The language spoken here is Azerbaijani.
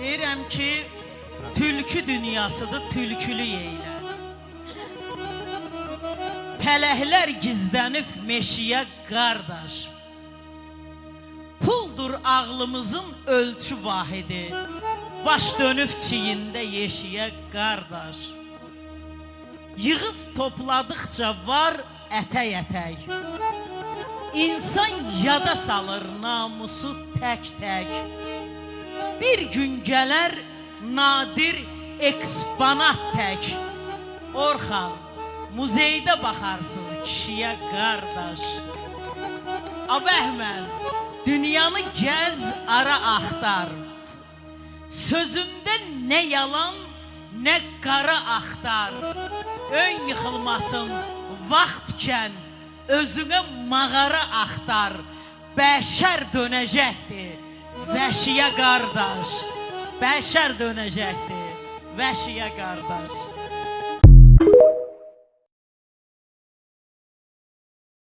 Deyirəm ki, tülkü dünyasıdır, tülkülü yeylər. Pələklər gizlənib meşiyə qardaş. Puldur ağlımızın ölçü vahidi. Baş dönüb çiyində yeşiyə qardaş. Yığıb topladıqca var ətək-ətək. İnsan yada salır namusu tək-tək. Bir gün gələr nadir eksponat tək. Orxan, muzeydə baxarsınız kişiyə qardaş. Abəhmən, dünyanı gəz, ara axtar. Sözümdə nə yalan, nə qara axtar. Ön yıxılmasın, vaxtkən özünə mağara axtar. Bəşər dönəcəkdir, vəşiyə qardaş. Bəşər dönəcəkdir, vəşiyə qardaş.